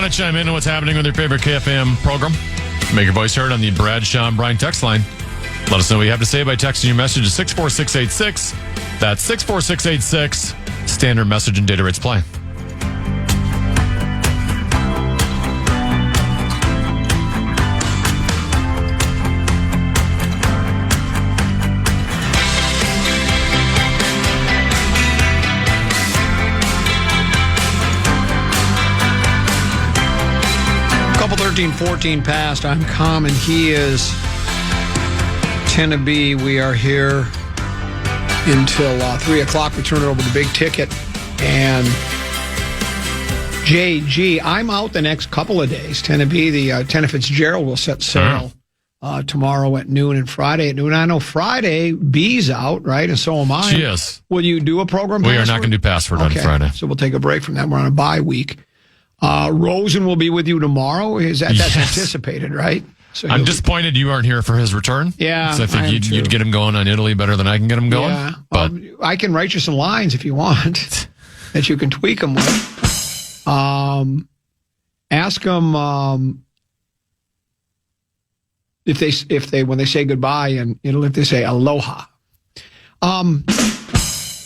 want to chime in on what's happening with your favorite KFAN program, make your voice heard on the Brad, Sean, Brian text line. Let us know what you have to say by texting your message to 64686. That's 64686. Standard message and data rates play. Couple 13-14 past. I'm Common. He is Tennessee. We are here until 3 o'clock. We turn it over to Big Ticket. And JG, I'm out the next couple of days. Tennessee, the Tenna Fitzgerald will set sail tomorrow at noon and Friday at noon. I know Friday, B's out, right? And so am I. She is. Will you do a program We password? are not going to do password on Friday. So we'll take a break from that. We're on a bye week. Rosen will be with you tomorrow. That's anticipated, right? So I'm disappointed you aren't here for his return. Yeah, so I think you'd get him going on Italy better than I can get him going. Yeah, but I can write you some lines if you want that you can tweak them with. Ask them if they when they say goodbye in Italy, if they say aloha.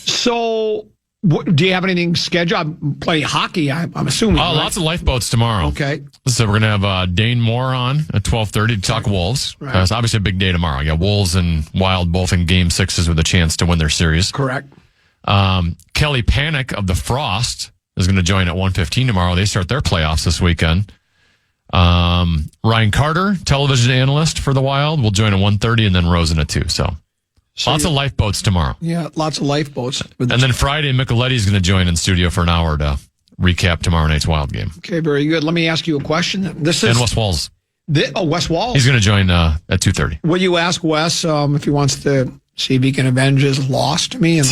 So. Do you have anything scheduled? I'm playing hockey, I'm assuming. Oh, right? Lots of lifeboats tomorrow. Okay. So we're going to have Dane Moore on at 12:30 to talk Wolves. Right. It's obviously a big day tomorrow. You got Wolves and Wild both in Game 6s with a chance to win their series. Correct. Kelly Panic of the Frost is going to join at 1:15 tomorrow. They start their playoffs this weekend. Ryan Carter, television analyst for the Wild, will join at 1:30, and then Rosen at 2. So lots of lifeboats tomorrow. Yeah, lots of lifeboats. And then Friday, Micheletti is going to join in studio for an hour to recap tomorrow night's Wild game. Okay, very good. Let me ask you a question. And Wes Walls. Wes Walls. He's going to join at 2:30. Will you ask Wes if he wants to see if he can avenge his loss to me? And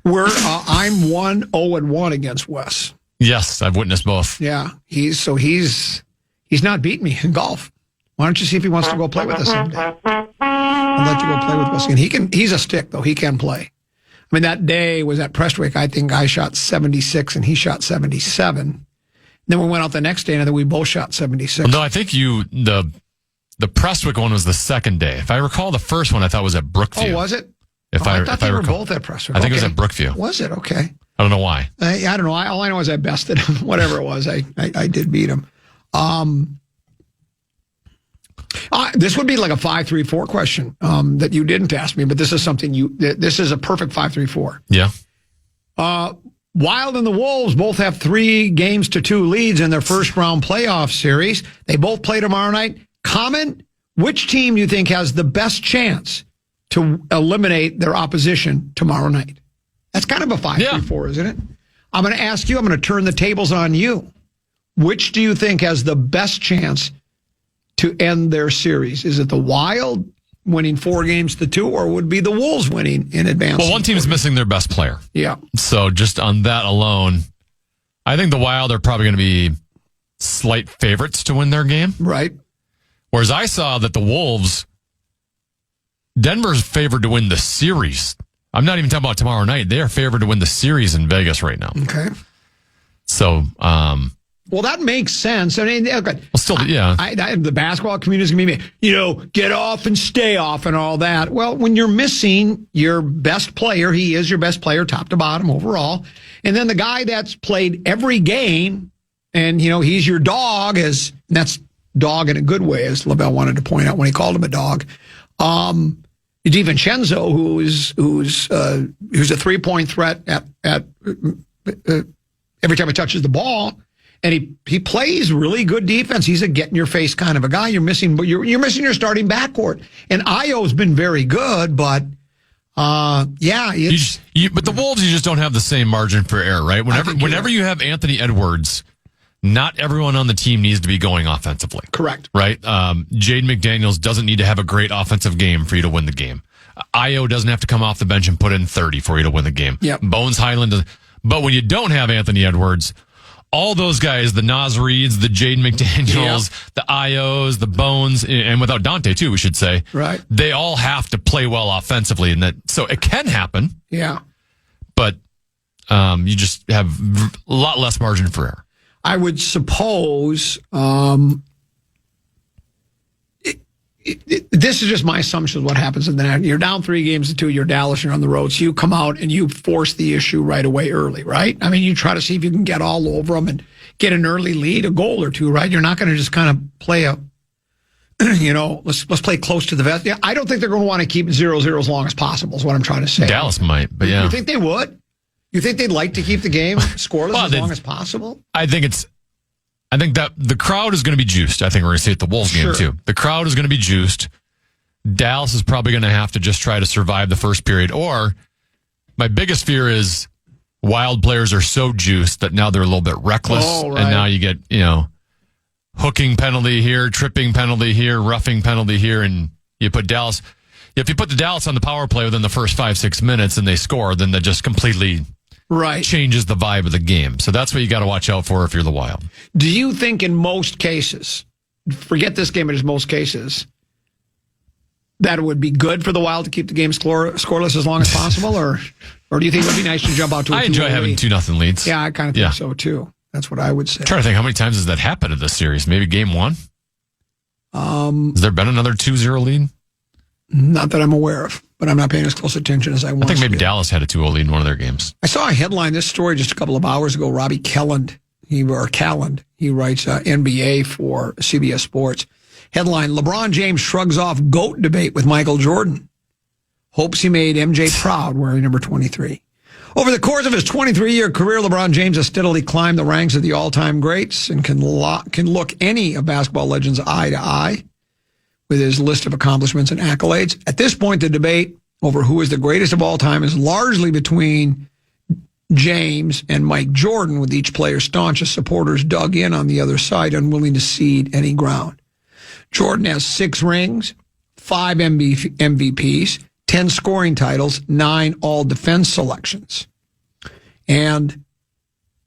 I'm 1-0-1 against Wes. Yes, I've witnessed both. Yeah, he's not beating me in golf. Why don't you see if he wants to go play with us someday? I'll let you go play with us again. He's a stick, though. He can play. I mean, that day was at Prestwick. I think I shot 76 and he shot 77. Then we went out the next day and I think we both shot 76. No, I think the Prestwick one was the second day. If I recall, the first one I thought was at Brookview. Oh, was it? I thought they were both at Prestwick. I think it was at Brookview. Was it? Okay. I don't know why. I don't know. All I know is I bested him. Whatever it was, I did beat him. This would be like a 5-3-4 question that you didn't ask me, but this is something this is a perfect 5-3-4. Yeah. Wild and the Wolves both have 3-2 leads in their first round playoff series. They both play tomorrow night. Comment, which team do you think has the best chance to eliminate their opposition tomorrow night? That's kind of a 5-3-4, isn't it? I'm going to ask you, I'm going to turn the tables on you. Which do you think has the best chance to end their series? Is it the Wild winning 4-2, or would it be the Wolves winning in advance? Well, one team's missing their best player. Yeah. So just on that alone, I think the Wild are probably going to be slight favorites to win their game. Right. Whereas I saw that the Wolves, Denver's favored to win the series. I'm not even talking about tomorrow night. They are favored to win the series in Vegas right now. Okay. So, well, that makes sense. I mean, okay. Well, still, yeah. The basketball community is going to be, get off and stay off and all that. Well, when you're missing your best player, he is your best player, top to bottom overall. And then the guy that's played every game, and, he's your dog, and that's dog in a good way, as LaBelle wanted to point out when he called him a dog. DiVincenzo, who's a 3-point threat at every time he touches the ball. And he plays really good defense. He's a get-in-your-face kind of a guy. You're missing your starting backcourt. And Ayo's been very good, but but the Wolves, you just don't have the same margin for error, right? Whenever you have Anthony Edwards, not everyone on the team needs to be going offensively. Correct. Right? Jaden McDaniels doesn't need to have a great offensive game for you to win the game. Ayo doesn't have to come off the bench and put in 30 for you to win the game. Yep. Bones Highland doesn't. But when you don't have Anthony Edwards, all those guys, the Nas Reeds, the Jaden McDaniels, the Ios, the Bones, and without Dante too, we should say. Right. They all have to play well offensively, so it can happen. Yeah. But you just have a lot less margin for error. I would suppose this is just my assumption of what happens in the net. You're down 3-2, you're Dallas, you're on the road, so you come out and you force the issue right away early, right? I mean, you try to see if you can get all over them and get an early lead, a goal or two, right? You're not going to just kind of play let's play close to the vest. Yeah, I don't think they're going to want to keep it 0-0 as long as possible is what I'm trying to say. Dallas might, but yeah. You think they would? You think they'd like to keep the game scoreless as long as possible? I think that the crowd is going to be juiced. I think we're going to see it at the Wolves game, too. The crowd is going to be juiced. Dallas is probably going to have to just try to survive the first period. Or my biggest fear is Wild players are so juiced that now they're a little bit reckless. Oh, right. And now you get, hooking penalty here, tripping penalty here, roughing penalty here. And you put Dallas. If you put the Dallas on the power play within the first 5-6 minutes and they score, then that just completely changes the vibe of the game. So that's what you got to watch out for if you're the Wild. Do you think in most cases, forget this game, but in most cases, that it would be good for the Wild to keep the game scoreless as long as possible? Or do you think it would be nice to jump out to a 2-0 I enjoy having 2-0 leads. Yeah, I kind of think so too. That's what I would say. I'm trying to think how many times has that happened in this series? Maybe game one? Has there been another 2-0 lead? Not that I'm aware of, but I'm not paying as close attention as I once I think maybe did. Dallas had a 2-0 lead in one of their games. I saw a headline, this story just a couple of hours ago. Robbie Calland, he writes NBA for CBS Sports. Headline, LeBron James shrugs off GOAT debate with Michael Jordan. Hopes he made MJ proud wearing number 23. Over the course of his 23-year career, LeBron James has steadily climbed the ranks of the all-time greats and can look any of basketball legends eye to eye with his list of accomplishments and accolades. At this point, the debate over who is the greatest of all time is largely between James and Mike Jordan, with each player's staunchest supporters dug in on the other side, unwilling to cede any ground. Jordan has 6 rings, 5 MVPs, 10 scoring titles, 9 all-defense selections, and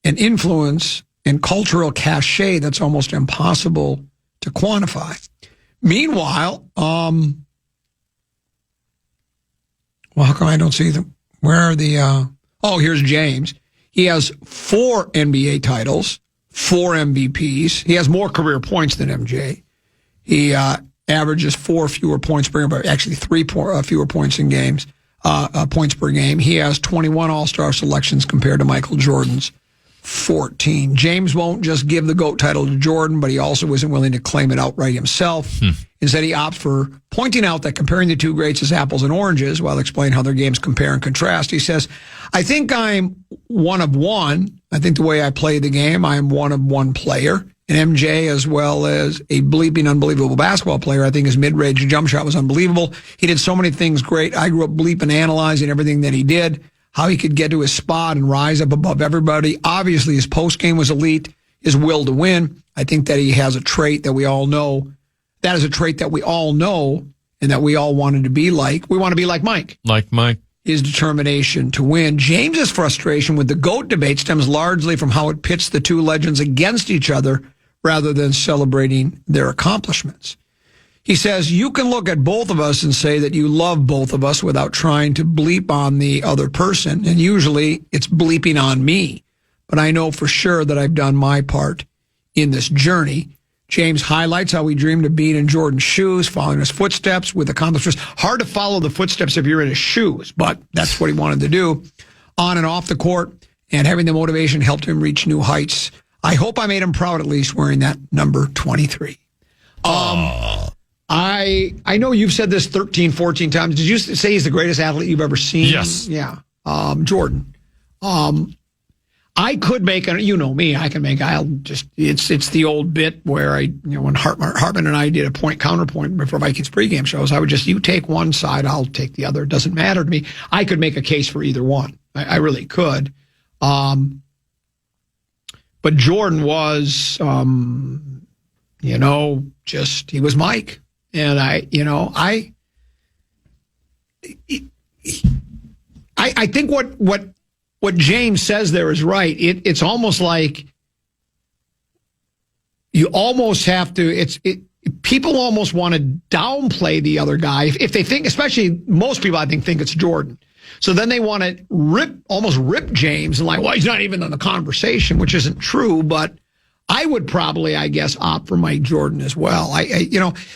an influence and cultural cachet that's almost impossible to quantify. Meanwhile, how come I don't see them? Where are the... here's James. He has 4 NBA titles, 4 MVPs. He has more career points than MJ. He averages 4 fewer points per game, but actually 3 fewer points in games, points per game. He has 21 All-Star selections compared to Michael Jordan's 14. James won't just give the GOAT title to Jordan, but he also isn't willing to claim it outright himself. Instead, he opts for pointing out that comparing the two greats is apples and oranges while explaining how their games compare and contrast. He says, I think I'm one of one. I think the way I play the game, I am one of one player. And MJ, as well as a bleeping unbelievable basketball player, I think his mid-range jump shot was unbelievable. He did so many things great. I grew up bleeping analyzing everything that he did, how he could get to his spot and rise up above everybody. Obviously, his post-game was elite, his will to win. I think that he has a trait that we all know. That is a trait that we all know and that we all wanted to be like. We want to be like Mike. Like Mike. His determination to win. James's frustration with the GOAT debate stems largely from how it pits the two legends against each other rather than celebrating their accomplishments. He says, you can look at both of us and say that you love both of us without trying to bleep on the other person. And usually it's bleeping on me. But I know for sure that I've done my part in this journey. James highlights how he dreamed of being in Jordan's shoes, following his footsteps with accomplishments. Hard to follow the footsteps if you're in his shoes, but that's what he wanted to do on and off the court. And having the motivation helped him reach new heights. I hope I made him proud, at least, wearing that number 23. I know you've said this 13, 14 times. Did you say he's the greatest athlete you've ever seen? Yes. Yeah. Jordan. I could make you know me, it's the old bit where when Hartman and I did a point counterpoint before Vikings pregame shows, I would you take one side, I'll take the other. It doesn't matter to me. I could make a case for either one. I really could. But Jordan was, he was Mike. And I think what James says there is right. It's almost like you almost have to, people almost want to downplay the other guy. If they think, especially most people, I think it's Jordan. So then they want to almost rip James and he's not even in the conversation, which isn't true. But I would probably, I guess, opt for Mike Jordan as well.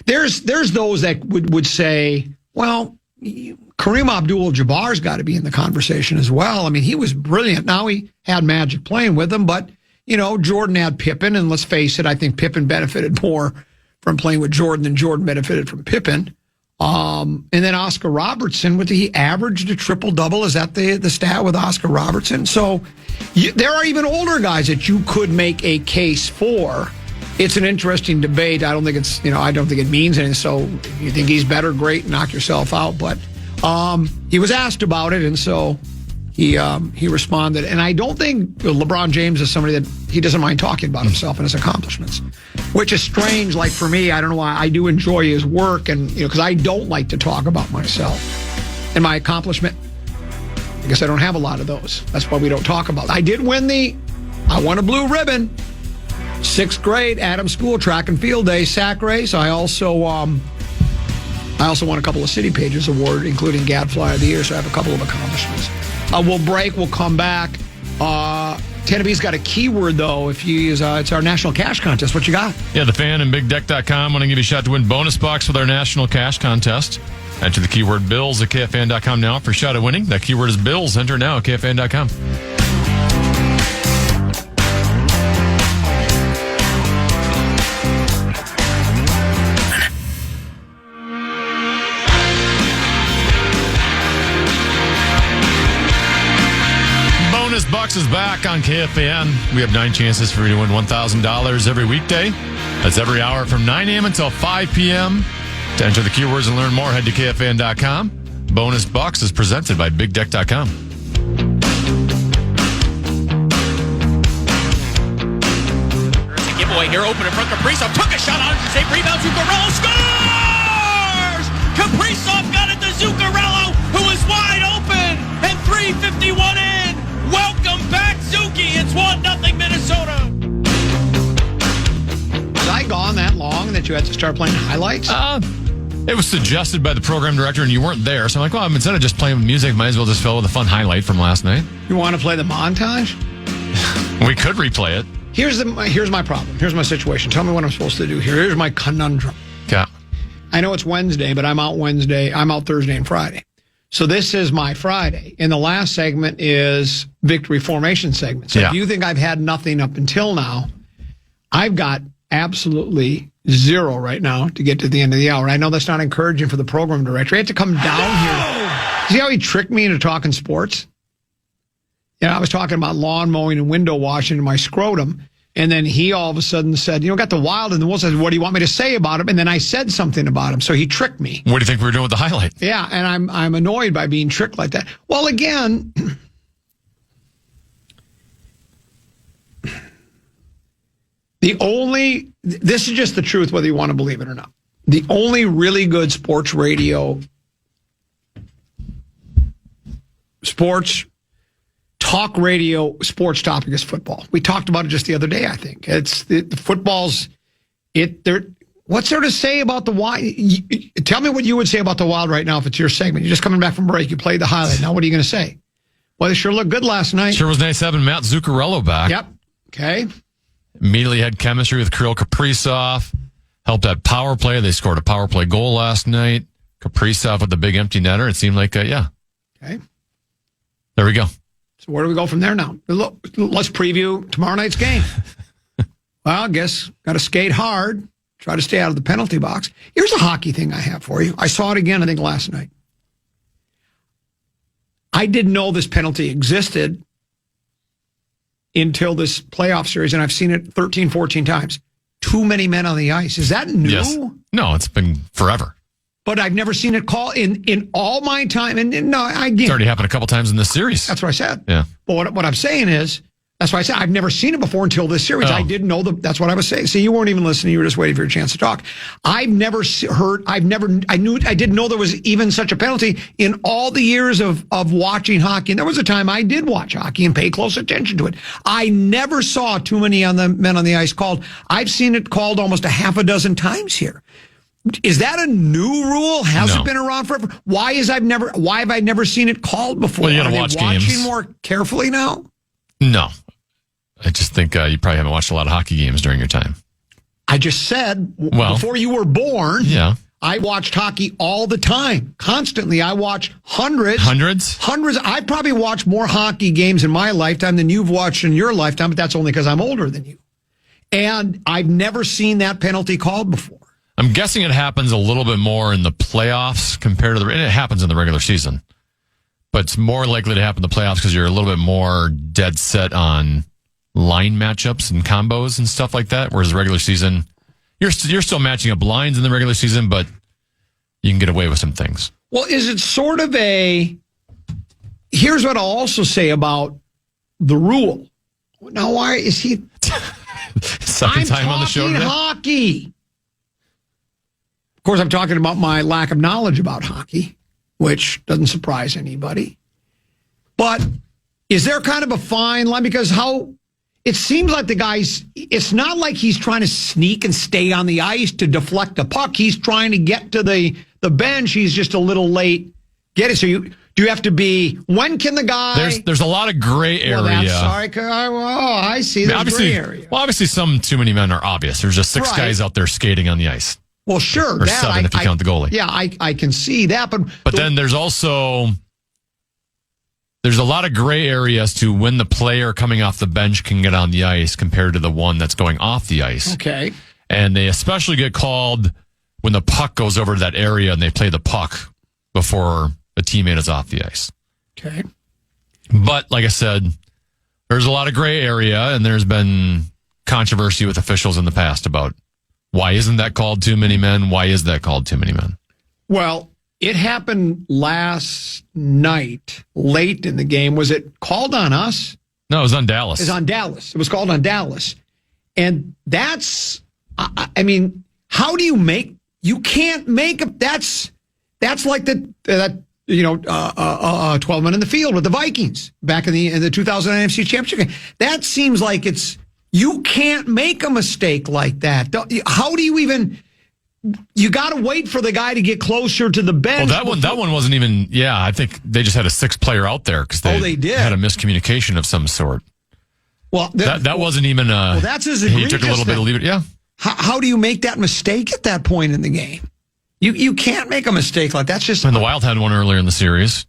There's those that would say, well, Kareem Abdul-Jabbar's got to be in the conversation as well. I mean, he was brilliant. Now he had Magic playing with him, but, Jordan had Pippen, and let's face it, I think Pippen benefited more from playing with Jordan than Jordan benefited from Pippen. And then Oscar Robertson, he averaged a triple-double. Is that the stat with Oscar Robertson? So there are even older guys that you could make a case for. It's an interesting debate. I don't think I don't think it means anything. So you think he's better, great, knock yourself out. But he was asked about it, and so he responded. And I don't think LeBron James is somebody that he doesn't mind talking about himself and his accomplishments, which is strange. Like for me, I don't know why. I do enjoy his work, and because I don't like to talk about myself and my accomplishment. I guess I don't have a lot of those. That's why we don't talk about it. I did win I won a blue ribbon. 6th grade, Adams School track and field day sack race. I also won a couple of City Pages award, including Gadfly of the Year. So I have a couple of accomplishments. We'll break. We'll come back. Tennessee's got a keyword though. If you use it's our national cash contest. What you got? Yeah, the fan and BigDeck.com want to give you a shot to win bonus bucks with our national cash contest. Enter the keyword Bills at KFAN.com now for a shot at winning. That keyword is Bills. Enter now at KFAN.com. Bucks is back on KFAN. We have 9 chances for you to win $1,000 every weekday. That's every hour from 9 a.m. until 5 p.m. To enter the keywords and learn more, head to KFAN.com. Bonus Bucks is presented by BigDeck.com. There's a giveaway here, open in front. Kaprizov took a shot on it. Safe rebound. Zuccarello scores! Kaprizov got it to Zuccarello, who was wide open, and 3:51 in. Welcome back, Zuki. It's 1-0 Minnesota. Was I gone that long that you had to start playing highlights? It was suggested by the program director, and you weren't there. So I'm like, well, instead of just playing music, might as well just fill with a fun highlight from last night. You want to play the montage? We could replay it. Here's my problem. Here's my situation. Tell me what I'm supposed to do here. Here's my conundrum. Yeah. I know it's Wednesday, but I'm out Thursday and Friday. So this is my Friday. And the last segment is Victory Formation segment. So if you think I've had nothing up until now, I've got absolutely zero right now to get to the end of the hour. I know that's not encouraging for the program director. I had to come down here. See how he tricked me into talking sports? I was talking about lawn mowing and window washing in my scrotum. And then he all of a sudden said, got the Wild in the Wolves. I said, what do you want me to say about him? And then I said something about him. So he tricked me. What do you think we were doing with the highlight? Yeah, and I'm annoyed by being tricked like that. Well, again, this is just the truth, whether you want to believe it or not. The only really good sports radio, talk radio, sports topic is football. We talked about it just the other day, I think. It's the football's, what's there to say about the Wild? Tell me what you would say about the Wild right now if it's your segment. You're just coming back from break. You played the highlight. Now what are you going to say? Well, they sure looked good last night. Sure was nice having Matt Zuccarello back. Yep. Okay. Immediately had chemistry with Kirill Kaprizov. Helped that power play. They scored a power play goal last night. Kaprizov with the big empty netter. It seemed like, Okay. There we go. So where do we go from there now? Let's preview tomorrow night's game. Well, I guess got to skate hard, try to stay out of the penalty box. Here's a hockey thing I have for you. I saw it again, I think, last night. I didn't know this penalty existed until this playoff series, and I've seen it 13, 14 times. Too many men on the ice. Is that new? Yes. No, it's been forever. But I've never seen it called in all my time. And no, it's already happened a couple times in this series. That's what I said. Yeah. But what I'm saying is, that's why I said I've never seen it before until this series. I didn't know that's what I was saying. See, you weren't even listening. You were just waiting for your chance to talk. I didn't know there was even such a penalty in all the years of watching hockey. And there was a time I did watch hockey and pay close attention to it. I never saw too many men on the ice called. I've seen it called almost a half a dozen times here. Is that a new rule? Has it been around forever? Why have I never seen it called before? Well, you got to watch games. Watching more carefully now? No. I just think you probably haven't watched a lot of hockey games during your time. I just said, before you were born, I watched hockey all the time, constantly. I watch hundreds. I probably watched more hockey games in my lifetime than you've watched in your lifetime, but that's only because I'm older than you. And I've never seen that penalty called before. I'm guessing it happens a little bit more in the playoffs compared to and it happens in the regular season. But it's more likely to happen in the playoffs because you're a little bit more dead set on line matchups and combos and stuff like that. Whereas the regular season, you're still matching up lines in the regular season, but you can get away with some things. Well, is it sort of here's what I'll also say about the rule. Now, why is he... Second time on the show today? Hockey. Of course, I'm talking about my lack of knowledge about hockey, which doesn't surprise anybody. But is there kind of a fine line? Because it seems like it's not like he's trying to sneak and stay on the ice to deflect the puck. He's trying to get to the bench. He's just a little late. Get it? So do you have to be, when can the guy... There's a lot of gray area. I see. There's gray area. Well, obviously some too many men are obvious. There's just six guys out there skating on the ice. Well, sure. Or seven if you count the goalie. Yeah, I can see that. But then there's also... There's a lot of gray area as to when the player coming off the bench can get on the ice compared to the one that's going off the ice. Okay. And they especially get called when the puck goes over to that area and they play the puck before a teammate is off the ice. Okay. But like I said, there's a lot of gray area, and there's been controversy with officials in the past about why isn't that called too many men? Why is that called too many men? Well, it happened last night, late in the game. Was it called on us? No, it was on Dallas. It was on Dallas. It was called on Dallas. And that's, I mean, how do you can't make that's like 12 men in the field with the Vikings back in the 2000 NFC Championship game. That seems like you can't make a mistake like that. How do you even... You got to wait for the guy to get closer to the bench. Well, that one wasn't even. Yeah, I think they just had a sixth player out there because they had a miscommunication of some sort. Well, that wasn't even. That's his egregious. He took a little bit to leave it. Yeah. How do you make that mistake at that point in the game? You can't make a mistake like that. That's just. And the Wild had one earlier in the series.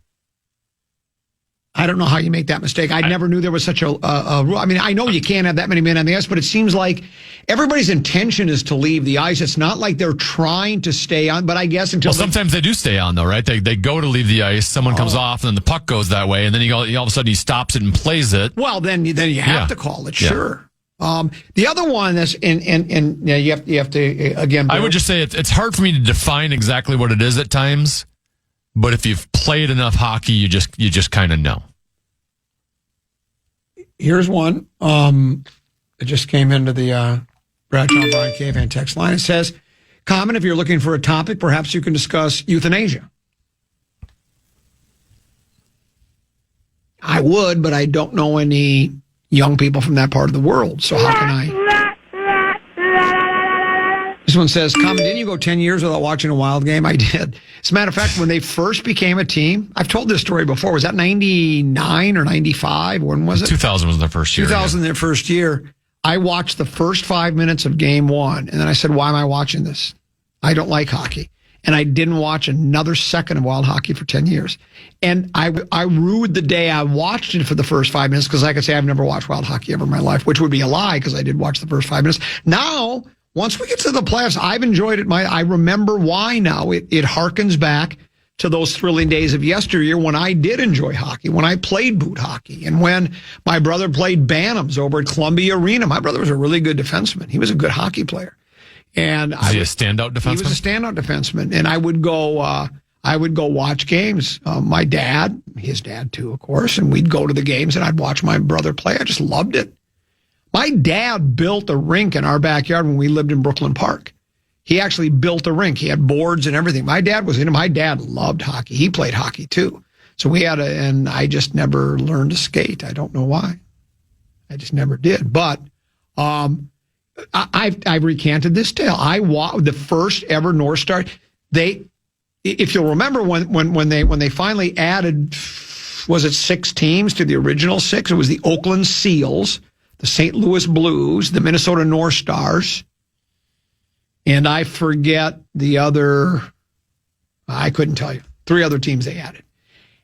I don't know how you make that mistake. I never knew there was such a rule. I mean, I know you can't have that many men on the ice, but it seems like everybody's intention is to leave the ice. It's not like they're trying to stay on, but I guess sometimes they do stay on, though, right? They go to leave the ice, someone comes off, and then the puck goes that way, and then all of a sudden he stops it and plays it. Well, then you have to call it, sure. The other one is, and you have to, again... I would just say it's hard for me to define exactly what it is at times. But if you've played enough hockey, you just kind of know. Here's one. It just came into the Bradshaw Brian KFAN text line. It says, "Common, if you're looking for a topic, perhaps you can discuss euthanasia." I would, but I don't know any young people from that part of the world. So how can I? This one says, "Common, didn't you go 10 years without watching a Wild game?" I did. As a matter of fact, when they first became a team, I've told this story before. Was that 99 or 95? When was it? 2000 was their first year. 2000, their first year. I watched the first 5 minutes of game one, and then I said, why am I watching this? I don't like hockey. And I didn't watch another second of Wild hockey for 10 years. And I rued the day I watched it for the first 5 minutes, because I could say I've never watched Wild hockey ever in my life, which would be a lie, because I did watch the first 5 minutes. Now... once we get to the playoffs, I've enjoyed it. I remember why now. It harkens back to those thrilling days of yesteryear when I did enjoy hockey, when I played boot hockey, and when my brother played Bantams over at Columbia Arena. My brother was a really good defenseman. He was a good hockey player. And was he a standout defenseman? He was a standout defenseman. And I would go watch games. My dad, his dad too, of course, and we'd go to the games and I'd watch my brother play. I just loved it. My dad built a rink in our backyard when we lived in Brooklyn Park. He actually built a rink. He had boards and everything. My dad was in it. My dad loved hockey. He played hockey too. So and I just never learned to skate. I don't know why. I just never did. But I've recanted this tale. The first ever North Star. If you'll remember when they finally added, was it 6 teams to the original 6? It was the Oakland Seals, the St. Louis Blues, the Minnesota North Stars, and I forget the other, I couldn't tell you, 3 other teams they added.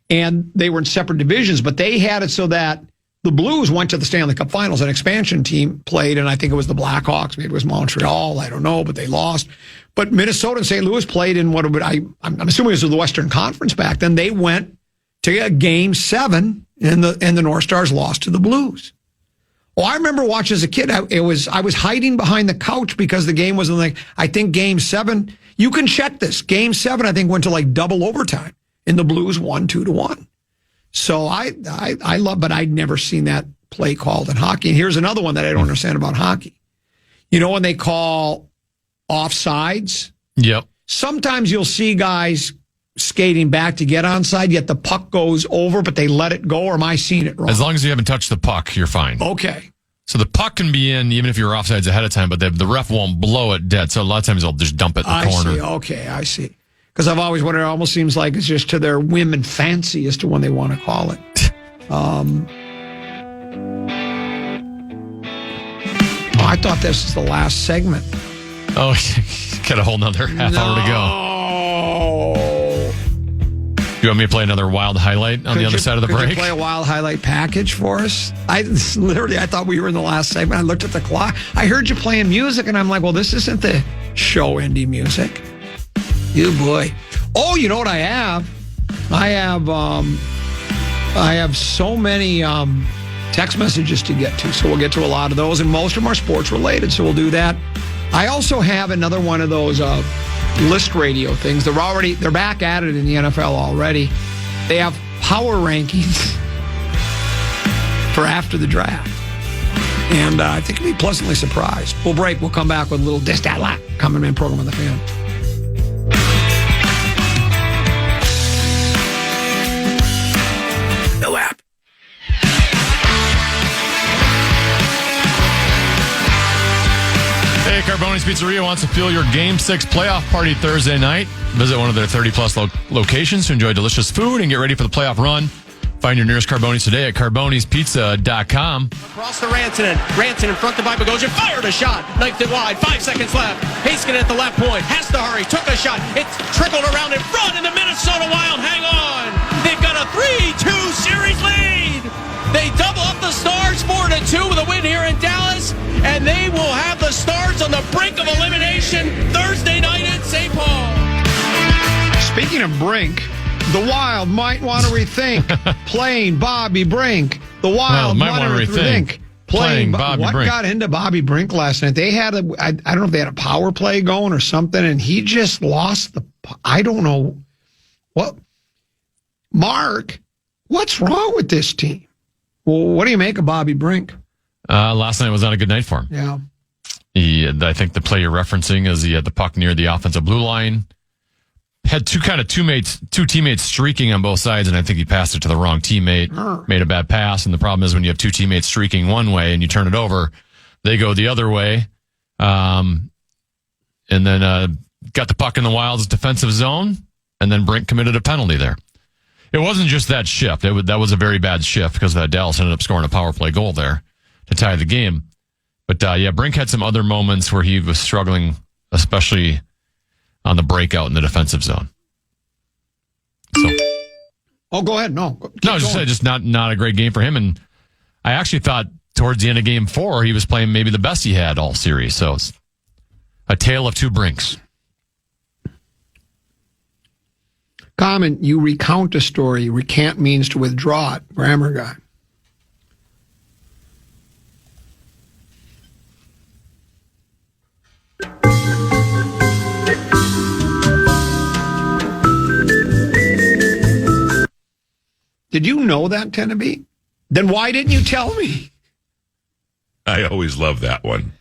And they were in separate divisions, but they had it so that the Blues went to the Stanley Cup Finals. An expansion team played, and I think it was the Blackhawks. Maybe it was Montreal. I don't know, but they lost. But Minnesota and St. Louis played in what I'm assuming it was the Western Conference back then. They went to Game 7, and the North Stars lost to the Blues. Well, I remember watching as a kid. I was hiding behind the couch because the game was I think Game 7. You can check this. Game 7, I think, went to like double overtime, and the Blues won 2-1. So I love, but I'd never seen that play called in hockey. And here's another one that I don't understand about hockey. You know when they call offsides? Yep. Sometimes you'll see guys skating back to get onside, yet the puck goes over, but they let it go, or am I seeing it wrong? As long as you haven't touched the puck, you're fine. Okay. So the puck can be in even if you're offsides ahead of time, but the ref won't blow it dead. So a lot of times they'll just dump it in the corner. I see. Okay, I see. Because I've always wondered, it almost seems like it's just to their whim and fancy as to when they want to call it. I thought this was the last segment. Oh, got a whole nother half hour to go. You want me to play another wild highlight on the other side of the break? Could you play a wild highlight package for us? I thought we were in the last segment. I looked at the clock. I heard you playing music, and I'm like, well, this isn't the show indie music. You boy. Oh, you know what I have? I have so many text messages to get to, so we'll get to a lot of those, and most of them are sports related, so we'll do that. I also have another one of those list radio things. They're back at it in the NFL already. They have power rankings for after the draft. And I think you'll be pleasantly surprised. We'll break. We'll come back with a little This, That, That coming in program on the Fan. No app. Hey, Carboni's Pizzeria wants to fuel your Game 6 playoff party Thursday night. Visit one of their 30-plus locations to enjoy delicious food and get ready for the playoff run. Find your nearest Carboni's today at carbonispizza.com. Across the Rantanen. Rantanen in front of Bogosian. Fired a shot. Knifed it wide. 5 seconds left. Haskin at the left point. Has to hurry. Took a shot. It's trickled around in front, and the Minnesota Wild hang on. They've got a 3-2 series lead. They double up the Stars 4-2 with a win here in Dallas, and they will have the Stars on the brink of elimination Thursday night in St. Paul. Speaking of brink, the Wild might want to rethink playing Bobby Brink. The Wild might want to rethink playing Bobby Brink. What got into Bobby Brink last night? They had I don't know if they had a power play going or something, and he just lost I don't know what. Mark, what's wrong with this team? Well, what do you make of Bobby Brink? Last night was not a good night for him. Yeah. I think the play you're referencing is he had the puck near the offensive blue line. Had two teammates streaking on both sides, and I think he passed it to the wrong teammate, made a bad pass. And the problem is when you have two teammates streaking one way and you turn it over, they go the other way. And then got the puck in the Wild's defensive zone, and then Brink committed a penalty there. It wasn't just that shift. That was a very bad shift because Dallas ended up scoring a power play goal there to tie the game. But Brink had some other moments where he was struggling, especially on the breakout in the defensive zone. So, go ahead. No, just not a great game for him. And I actually thought towards the end of Game 4 he was playing maybe the best he had all series. So it's a tale of two Brinks. Common, you recount a story. Recant means to withdraw it. Grammar guy. Did you know that, Tenneby? Then why didn't you tell me? I always love that one.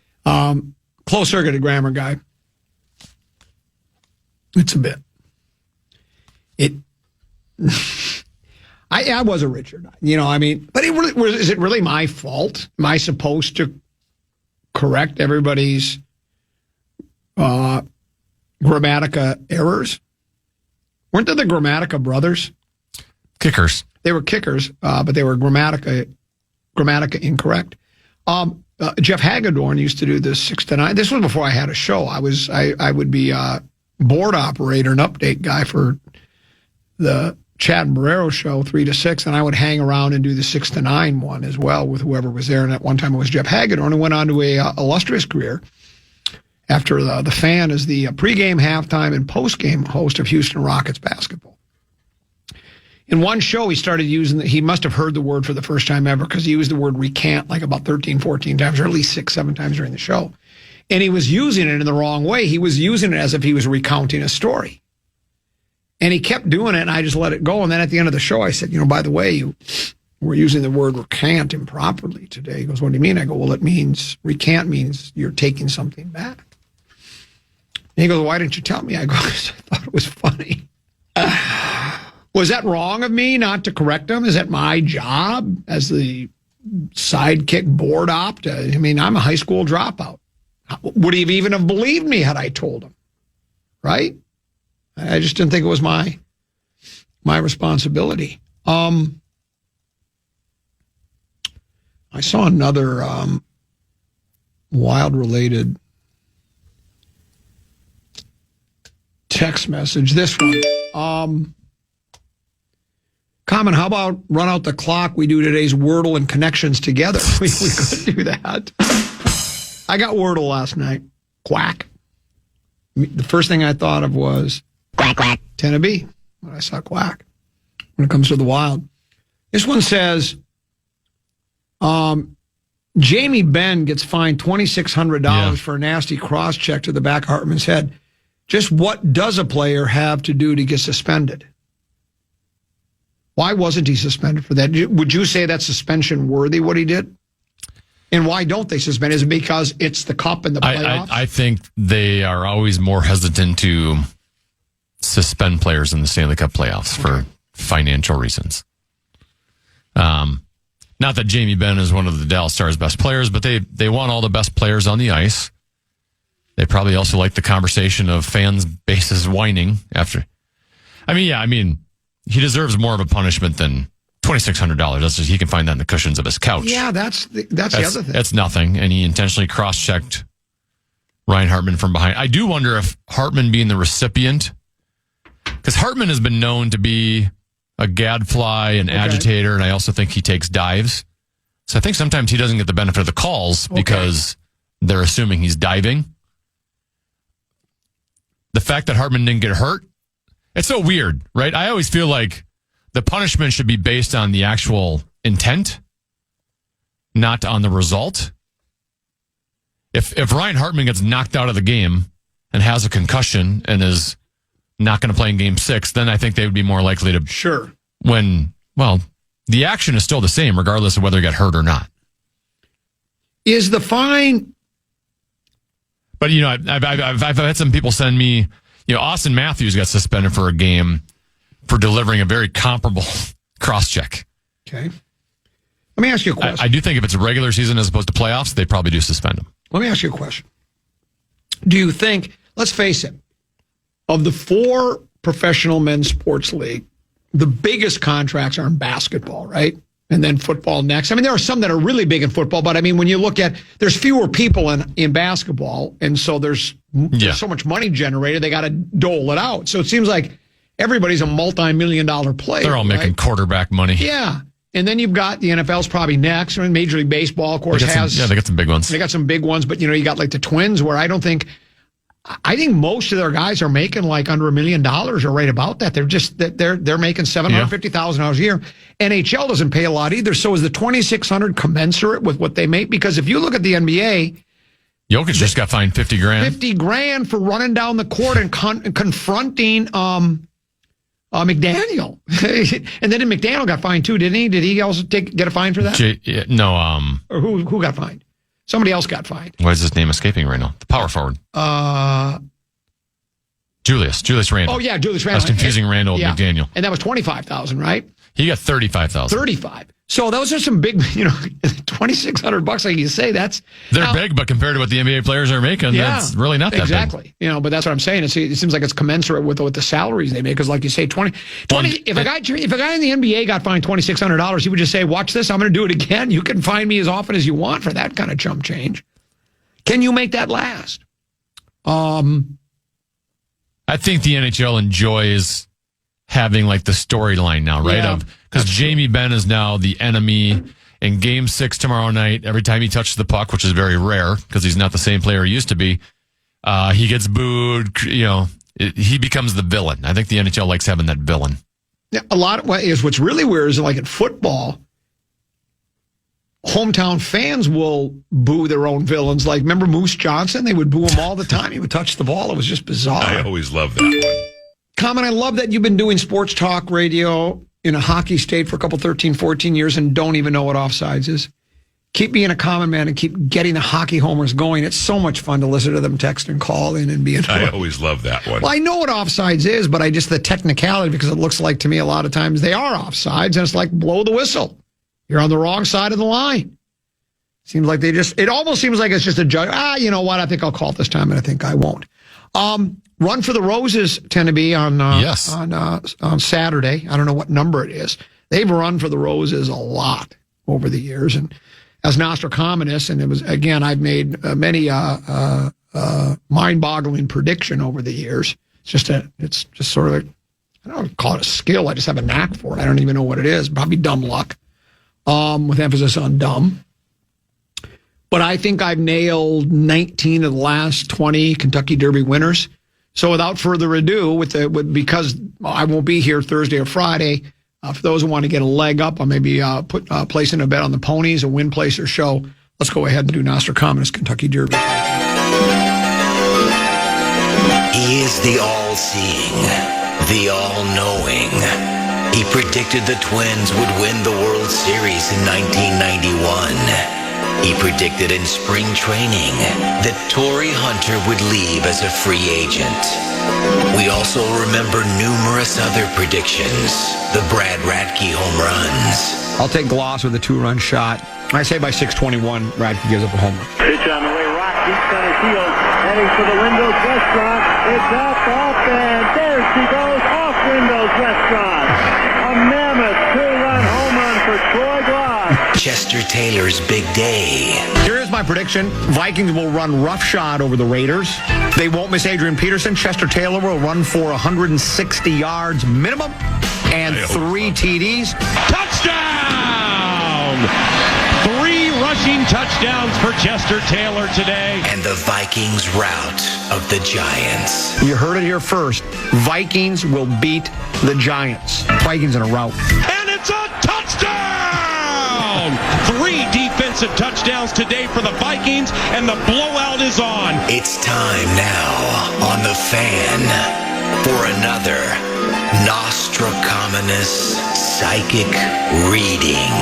Close circuited grammar guy. It's a bit. I was a Richard, but is it really my fault? Am I supposed to correct everybody's Grammatica errors? Weren't they the Grammatica brothers? Kickers. They were kickers, but they were Grammatica incorrect. Jeff Hagedorn used to do this 6 to 9. This was before I had a show. I would be board operator and update guy for the Chad and Barrero show 3 to 6, and I would hang around and do the 6 to 9 one as well with whoever was there. And at one time it was Jeff Hagedorn, who went on to a illustrious career after the fan as the pregame, halftime, and postgame host of Houston Rockets basketball. In one show, he started using he must have heard the word for the first time ever, because he used the word recant like about 13, 14 times, or at least 6, 7 times during the show. And he was using it in the wrong way. He was using it as if he was recounting a story. And he kept doing it, and I just let it go. And then at the end of the show, I said, by the way, you were using the word recant improperly today. He goes, what do you mean? I go, well, recant means you're taking something back. And he goes, why didn't you tell me? I go, because I thought it was funny. Was that wrong of me not to correct him? Is that my job as the sidekick board op? I'm a high school dropout. Would he even have believed me had I told him? Right? I just didn't think it was my responsibility. I saw another Wild-related text message. This one. Common, how about run out the clock? We do today's Wordle and connections together. We could do that. I got Wordle last night. Quack. The first thing I thought of was quack, quack. Tennessee when I saw quack. When it comes to the Wild. This one says, Jamie Benn gets fined $2,600 for a nasty cross-check to the back of Hartman's head. Just what does a player have to do to get suspended? Why wasn't he suspended for that? Would you say that's suspension worthy, what he did? And why don't they suspend? Is it because it's the cup and the playoffs? I think they are always more hesitant to suspend players in the Stanley Cup playoffs for financial reasons. Not that Jamie Benn is one of the Dallas Stars' best players, but they want all the best players on the ice. They probably also like the conversation of fans' bases whining after. He deserves more of a punishment than $2,600. That's just, he can find that in the cushions of his couch. Yeah, that's the other thing. That's nothing, and he intentionally cross-checked Ryan Hartman from behind. I do wonder if Hartman being the recipient, because Hartman has been known to be a gadfly, an agitator, and I also think he takes dives. So I think sometimes he doesn't get the benefit of the calls because they're assuming he's diving. The fact that Hartman didn't get hurt, it's so weird, right? I always feel like the punishment should be based on the actual intent, not on the result. If Ryan Hartman gets knocked out of the game and has a concussion and is not going to play in Game 6, then I think they would be more likely to. Sure. The action is still the same, regardless of whether he got hurt or not. Is the fine? But I've had some people send me. Austin Matthews got suspended for a game for delivering a very comparable cross-check. Okay. Let me ask you a question. I do think if it's a regular season as opposed to playoffs, they probably do suspend him. Let me ask you a question. Do you think, let's face it, of the 4 professional men's sports league, the biggest contracts are in basketball, right? And then football next. There are some that are really big in football, but when you look at, there's fewer people in basketball, and so there's so much money generated, they got to dole it out. So it seems like everybody's a multi-million-dollar player. They're all making quarterback money. Yeah. And then you've got the NFL's probably next. Major League Baseball, of course, they got some big ones. They got some big ones, but you got like the Twins, where I think most of their guys are making like under $1 million or right about that. They're making $750,000 a year. NHL doesn't pay a lot either. So is the $2,600 commensurate with what they make? Because if you look at the NBA, Jokic just got fined $50,000. $50,000 for running down the court and confronting McDaniel. And then McDaniel got fined too, didn't he? Did he also get a fine for that? No. Or who got fined? Somebody else got fined. Why is his name escaping right now? The power forward. Julius Randle. Oh, yeah, Julius Randle. I was confusing Randle with McDaniel. And that was $25,000, right? He got $35,000. $35,000. So those are some big, $2,600 $2,600, like you say, they're big, but compared to what the NBA players are making, that's really not that exactly. big. But that's what I'm saying. It seems like it's commensurate with the salaries they make. Because, like you say, 20. If a guy in the NBA got fined $2,600, he would just say, "Watch this, I'm going to do it again. You can fine me as often as you want for that kind of chump change." Can you make that last? I think the NHL enjoys having like the storyline now, right? Yeah, Because Jamie Benn is now the enemy in Game 6 tomorrow night. Every time he touches the puck, which is very rare because he's not the same player he used to be, he gets booed. He becomes the villain. I think the NHL likes having that villain. Yeah, a lot of what's really weird is like in football, hometown fans will boo their own villains. Like, remember Moose Johnson? They would boo him all the time. He would touch the ball. It was just bizarre. I always love that one. Common, I love that you've been doing sports talk radio in a hockey state for a couple 13, 14 years and don't even know what offsides is. Keep being a common man and keep getting the hockey homers going. It's so much fun to listen to them text and call in and be I always love that one. Well, I know what offsides is, but the technicality, because it looks like to me a lot of times they are offsides, and it's like blow the whistle. You're on the wrong side of the line. Seems like it almost seems like it's just a judge. You know what? I think I'll call it this time, and I think I won't. Run for the Roses tend to be on Saturday. I don't know what number it is. They've run for the Roses a lot over the years, and as Nostracommonus, and it was again I've made many mind-boggling prediction over the years. It's just sort of I don't call it a skill. I just have a knack for it. I don't even know what it is. Probably dumb luck, with emphasis on dumb. But I think I've nailed 19 of the last 20 Kentucky Derby winners. So without further ado, because I won't be here Thursday or Friday, for those who want to get a leg up, I'll maybe placing a bet on the ponies, a win, place, or show. Let's go ahead and do Nostracommonus Kentucky Derby. He is the all-seeing, the all-knowing. He predicted the Twins would win the World Series in 1991. He predicted in spring training that Torrey Hunter would leave as a free agent. We also remember numerous other predictions, the Brad Radke home runs. I'll take Gloss with a 2-run shot. I say by 6:21, Radke gives up a homer. Pitch on the way, Rock deep center field, heading for the Windows Restaurant. It's up, and there she goes, off Windows Restaurant. A mammoth 2-run home run for Troy Gloss. Chester Taylor's big day. Here is my prediction. Vikings will run roughshod over the Raiders. They won't miss Adrian Peterson. Chester Taylor will run for 160 yards minimum and 3 TDs. Touchdown! 3 rushing touchdowns for Chester Taylor today. And the Vikings rout of the Giants. You heard it here first. Vikings will beat the Giants. Vikings in a rout. And it's a touchdown! 3 defensive touchdowns today for the Vikings, and the blowout is on. It's time now on the Fan for another Nostracommonus psychic reading.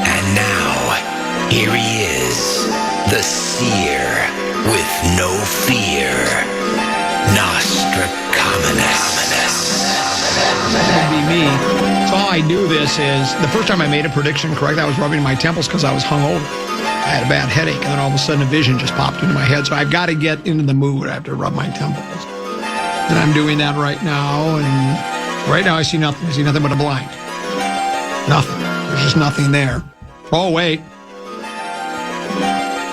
And now, here he is, the seer with no fear, Nostracommonus. That'd be me. So all I do this is, the first time I made a prediction correct, I was rubbing my temples because I was hungover. I had a bad headache, and then all of a sudden a vision just popped into my head. So I've got to get into the mood. I have to rub my temples. And I'm doing that right now, and right now I see nothing. I see nothing but a blank. Nothing. There's just nothing there. Oh, wait.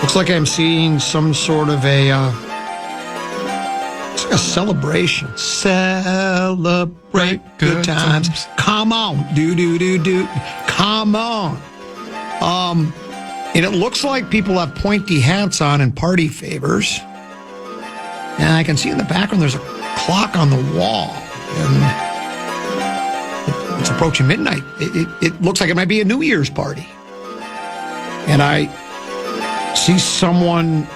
Looks like I'm seeing some sort of it's like a celebration. Celebrate good times. Come on. Do. Come on. And it looks like people have pointy hats on and party favors. And I can see in the background there's a clock on the wall. And it's approaching midnight. It looks like it might be a New Year's party. And I see someone,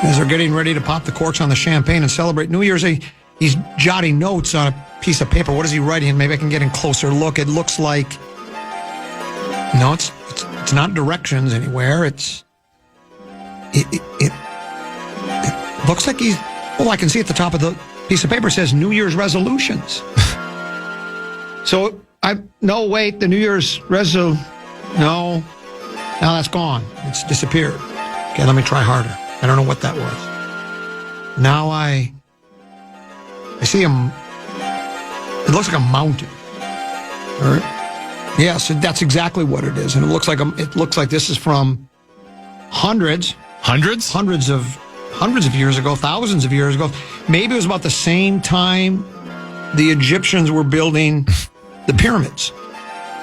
as they're getting ready to pop the corks on the champagne and celebrate New Year's, he's jotting notes on a piece of paper. What is he writing? Maybe I can get a closer look. It looks like, no, it's not directions anywhere. It looks like I can see at the top of the piece of paper, it says New Year's resolutions. So the New Year's No. Now that's gone. It's disappeared. Okay, let me try harder. I don't know what that was. Now I see him. It looks like a mountain. All right. Yes, that's exactly what it is. And it looks like this is from hundreds of years ago, thousands of years ago. Maybe it was about the same time the Egyptians were building the pyramids.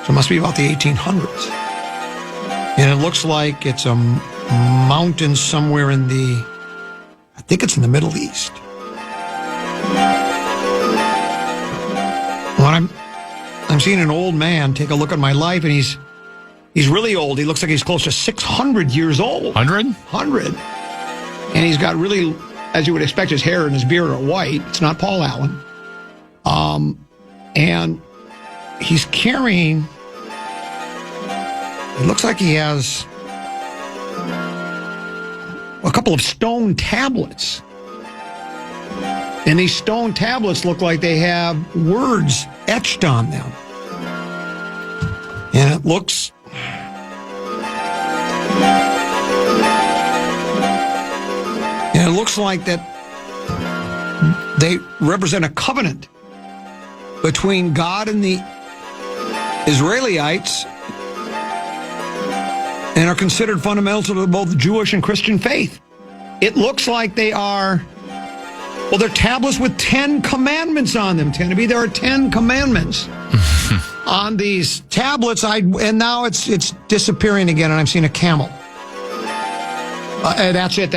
So it must be about the 1800s. And it looks like it's a mountain somewhere I think it's in the Middle East. When I'm seeing an old man take a look at my life, and he's really old. He looks like he's close to 600 years old. 100? And he's got really, as you would expect, his hair and his beard are white. It's not Paul Allen. And he's carrying, it looks like he has a couple of stone tablets. And these stone tablets look like they have words etched on them. And it looks... And it looks like that they represent a covenant between God and the Israelites and are considered fundamental to both Jewish and Christian faith. It looks like they are, well, they're tablets with 10 commandments on them, Tenneby. There are 10 commandments on these tablets. And now it's disappearing again, and I'm seeing a camel. That's it.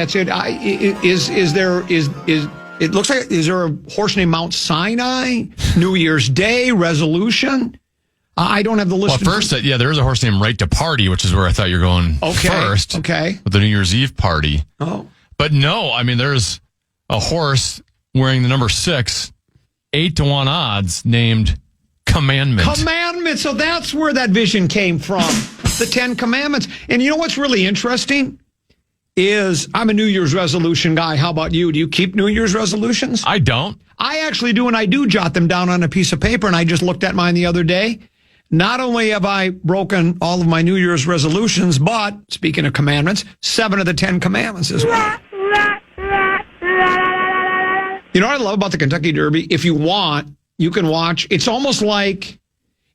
It looks like, is there a horse named Mount Sinai? New Year's Day, resolution? I don't have the list. Well, first, there is a horse named Right to Party, which is where I thought you were going first. Okay. With the New Year's Eve party. Oh. But no, I mean, there's a horse wearing the number 6, 8-1 odds, named Commandment. Commandment. So that's where that vision came from. The 10 Commandments. And you know what's really interesting? Is I'm a New Year's resolution guy. How about you? Do you keep New Year's resolutions? I don't. I actually do, and I do jot them down on a piece of paper, and I just looked at mine the other day. Not only have I broken all of my New Year's resolutions, but, speaking of commandments, 7 of the 10 commandments as well. You know what I love about the Kentucky Derby? If you want, you can watch. It's almost like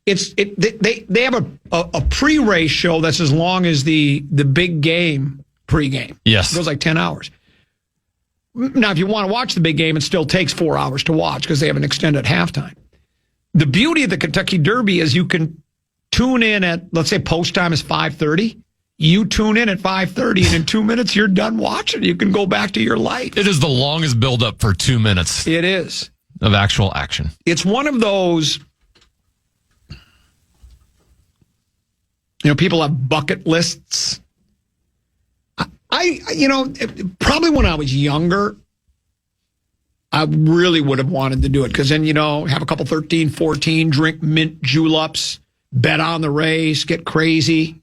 they have a pre-race show that's as long as the big game pregame. Yes. It goes like 10 hours. Now, if you want to watch the big game, it still takes 4 hours to watch because they have an extended halftime. The beauty of the Kentucky Derby is you can tune in at, let's say post time is 5:30. You tune in at 5:30, and in 2 minutes, you're done watching. You can go back to your life. It is the longest build-up for 2 minutes. It is. Of actual action. It's one of those, people have bucket lists. Probably when I was younger, I really would have wanted to do it because then, have a couple 13, 14, drink mint juleps, bet on the race, get crazy,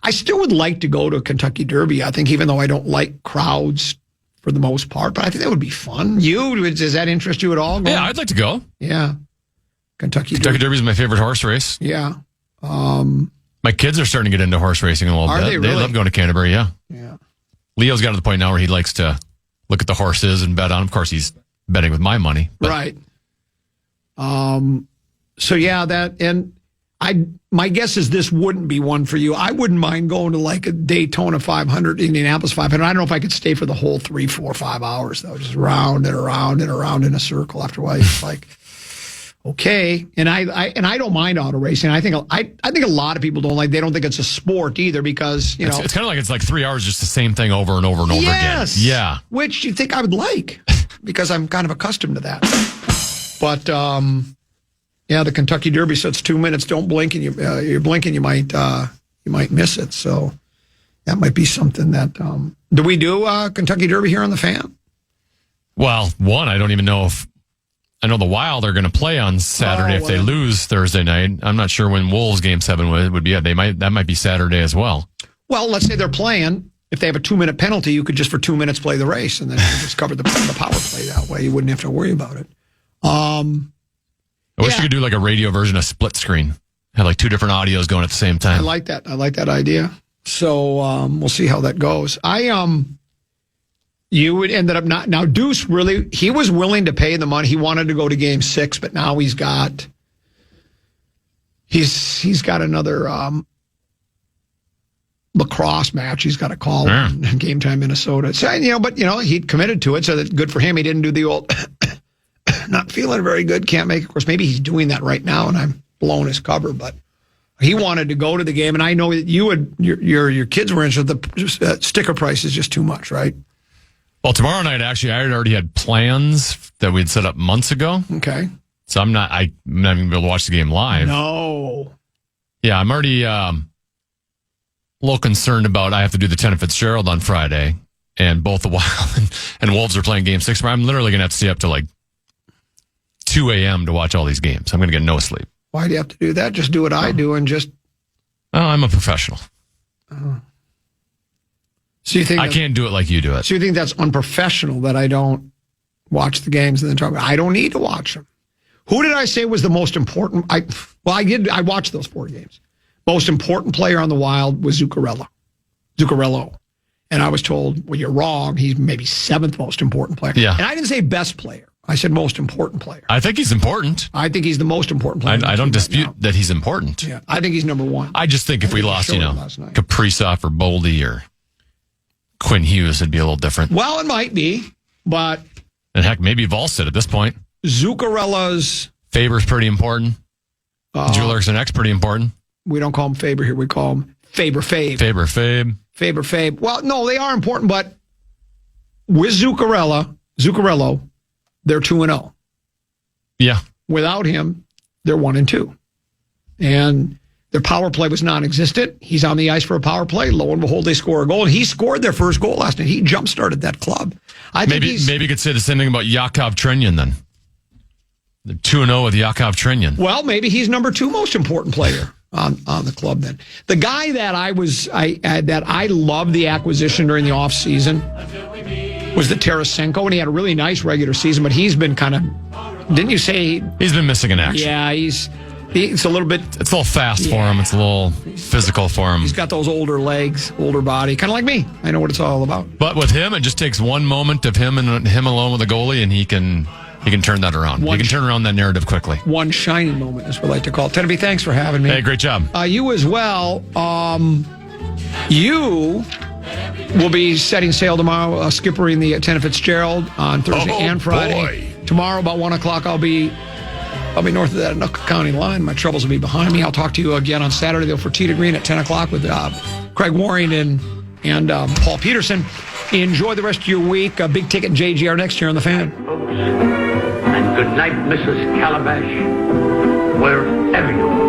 I still would like to go to a Kentucky Derby, I think, even though I don't like crowds for the most part, but I think that would be fun. Does that interest you at all? Yeah, I'd like to go. Yeah. Kentucky Derby is my favorite horse race. Yeah. My kids are starting to get into horse racing a little bit. They really? They love going to Canterbury, yeah. Yeah. Leo's got to the point now where he likes to look at the horses and bet on them. Of course, he's betting with my money. But. Right. So, yeah, my guess is this wouldn't be one for you. I wouldn't mind going to like a Daytona 500, Indianapolis 500. I don't know if I could stay for the whole 3, 4, 5 hours, though. Just round and around and around in a circle after a while. It's like... Okay, and I don't mind auto racing. I think a lot of people don't like. They don't think it's a sport either because it's kind of like it's like 3 hours just the same thing over and over and over again. Yeah, which you think I would like because I'm kind of accustomed to that. But the Kentucky Derby. So it's 2 minutes. Don't blink, and you're blinking, you might miss it. So that might be something that. Do we do Kentucky Derby here on the Fan? Well, I don't even know if. I know the Wild are going to play on Saturday if they lose Thursday night. I'm not sure when Wolves Game 7 would be. That might be Saturday as well. Well, let's say they're playing. If they have a 2-minute penalty, you could just for 2 minutes play the race, and then you just cover the power play that way. You wouldn't have to worry about it. I wish you could do like a radio version of Split Screen. Have like two different audios going at the same I time. like that. I like that idea. So we'll see how that goes. You would ended up not now. Deuce really, he was willing to pay the money. He wanted to go to Game 6, but now he's got another lacrosse match he's got to call in Game Time Minnesota. So, but he committed to it, so that's good for him. He didn't do the old not feeling very good, can't make it. Of course, maybe he's doing that right now, and I'm blowing his cover, but he wanted to go to the game, and I know that your kids were interested. The sticker price is just too much, right? Well, tomorrow night, actually, I already had plans that we'd set up months ago. Okay. So I'm not going to be able to watch the game live. No. Yeah, I'm already a little concerned about I have to do the 10 Fitzgerald on Friday, and both the Wild and Wolves are playing Game 6. I'm literally going to have to stay up to like 2 a.m. to watch all these games. I'm going to get no sleep. Why do you have to do that? Just do what I do and just... Oh, I'm a professional. So you think I can't do it like you do it. So you think that's unprofessional that I don't watch the games and then talk about I don't need to watch them. Who did I say was the most important? I watched those 4 games. Most important player on the Wild was Zuccarello. And I was told, well, you're wrong. He's maybe 7th most important player. Yeah. And I didn't say best player. I said most important player. I think he's important. I think he's the most important player. I don't dispute that he's important. Yeah, I think he's number 1. I just think if we lost, last night. Kaprizov or Boldy or Quinn Hughes, it'd be a little different. Well, it might be, but... And heck, maybe Volstead at this point. Zuccarello's... Faber's pretty important. Joel Eriksson Ek's pretty important. We don't call him Faber here. We call him Faber-Fabe. Faber-Fabe. Well, no, they are important, but with Zuccarello, they're 2-0. Yeah. Without him, they're 1-2. And their power play was non-existent. He's on the ice for a power play. Lo and behold, they score a goal. And he scored their first goal last night. He jump-started that club. Maybe you could say the same thing about Yakov Trenyan then. They're 2-0 with Yakov Trenyan. Well, maybe he's number 2 most important player on the club then. The guy that I loved the acquisition during the offseason was the Tarasenko, and he had a really nice regular season, but he's been kind of, didn't you say? He's been missing in action. Yeah, it's a little bit. It's a little fast for him. It's a little physical for him. He's got those older legs, older body, kind of like me. I know what it's all about. But with him, it just takes one moment of him and him alone with the goalie, and he can turn that around. He can turn around that narrative quickly. One shining moment, as we like to call it. Tenby, thanks for having me. Hey, great job. You as well. You will be setting sail tomorrow, skippering the 10 Fitzgerald on Thursday and Friday. Boy. Tomorrow, about 1 o'clock, I'll be north of that Anoka County line. My troubles will be behind me. I'll talk to you again on Saturday, though, for Tee to Green at 10 o'clock with Craig Warrington and Paul Peterson. Enjoy the rest of your week. Big Ticket and JGR next year on The Fan. And good night, Mrs. Calabash, wherever you are.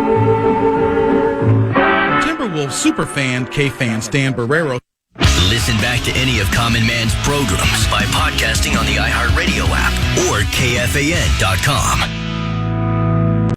Timberwolves superfan KFAN Stan Barrero. Listen back to any of Common Man's programs by podcasting on the iHeartRadio app or KFAN.com.